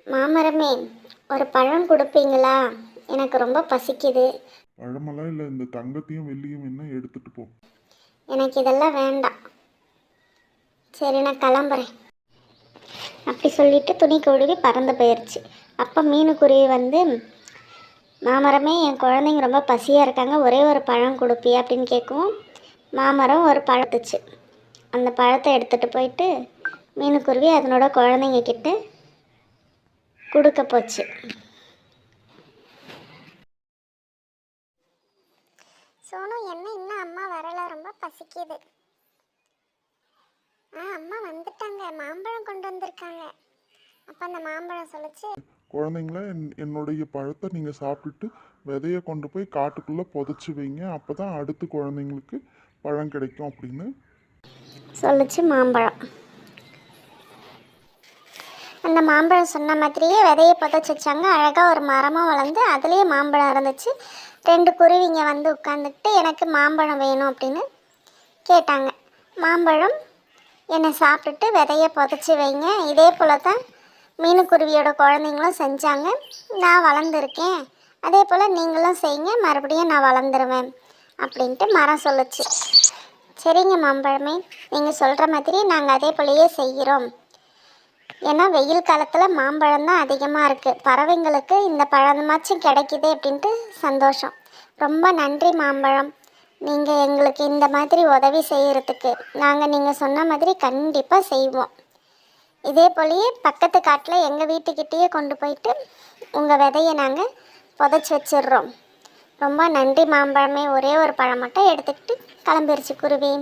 மாமரமே, ஒரு பழம் கொடுப்பீங்களா? எனக்கு ரொம்ப பசிக்குது. பழமெல்லாம் இல்லை, இந்த தங்கத்தையும் வெள்ளியும் என்ன எடுத்துட்டு போ. எனக்கு இதெல்லாம் வேண்டாம். சரி, நான் கிளம்புறேன். அப்படி சொல்லிட்டு துணி கழுவி பறந்து போயிடுச்சு. அப்போ மீனுக்குருவி வந்து, மாமரமே, என் குழந்தைங்க ரொம்ப பசியாக இருக்காங்க, ஒரே ஒரு பழம் கொடுப்பியா அப்படின்னு கேட்கவும், மாமரம் ஒரு பழத்துச்சு. அந்த பழத்தை எடுத்துகிட்டு போயிட்டு மீனுக்குருவி அதனோட குழந்தைங்க கிட்ட கொடுக்க போச்சு. சோனு, என்ன இன்னும் அம்மா வரல? ரொம்ப பசிக்குது. அம்மா வந்துட்டாங்க, மாம்பழம் கொண்டு வந்திருக்காங்க. அப்போ அந்த மாம்பழம் சொல்லுச்சு, குழந்தைங்கள என்னுடைய பழத்தை நீங்கள் சாப்பிட்டுட்டு விதையை கொண்டு போய் காட்டுக்குள்ளே புதைச்சி வைங்க, அப்போ தான் அடுத்து குழந்தைங்களுக்கு பழம் கிடைக்கும் அப்படின்னு சொல்லுச்சு மாம்பழம். அந்த மாம்பழம் சொன்ன மாதிரியே விதையை புதைச்சி வச்சாங்க. அழகாக ஒரு மரமாக வளர்ந்து அதுலேயே மாம்பழம் இருந்துச்சு. 2 குருவிங்க வந்து உட்காந்துக்கிட்டு எனக்கு மாம்பழம் வேணும் அப்படின்னு கேட்டாங்க. மாம்பழம் என்னை சாப்பிட்டுட்டு விதையை புதைச்சி வைங்க, இதே போல் தான் மீனுக்குருவியோட குழந்தைங்களும் செஞ்சாங்க. நான் வளர்ந்துருக்கேன், அதே போல் நீங்களும் செய்யுங்க, மறுபடியும் நான் வளர்ந்துருவேன் அப்படின்ட்டு மரம் சொல்லுச்சு. சரிங்க மாம்பழமே, நீங்கள் சொல்கிற மாதிரி நாங்கள் அதே போலயே செய்கிறோம். ஏன்னா வெயில் காலத்தில் மாம்பழம் தான் அதிகமாக இருக்குது. பறவைங்களுக்கு இந்த பழமாச்சும் கிடைக்குது அப்படின்ட்டு சந்தோஷம். ரொம்ப நன்றி மாம்பழம், நீங்கள் எங்களுக்கு இந்த மாதிரி உதவி செய்கிறதுக்கு. நாங்கள் நீங்கள் சொன்ன மாதிரி கண்டிப்பாக செய்வோம். இதே போலயே பக்கத்து காட்டில் எங்கள் வீட்டுக்கிட்டேயே கொண்டு போயிட்டு உங்கள் விதையை நாங்கள் புதைச்சி வச்சிடுறோம். ரொம்ப நன்றி மாம்பழமே. ஒரே ஒரு பழம் மட்டும் எடுத்துக்கிட்டு கிளம்பிருச்சு குருவி.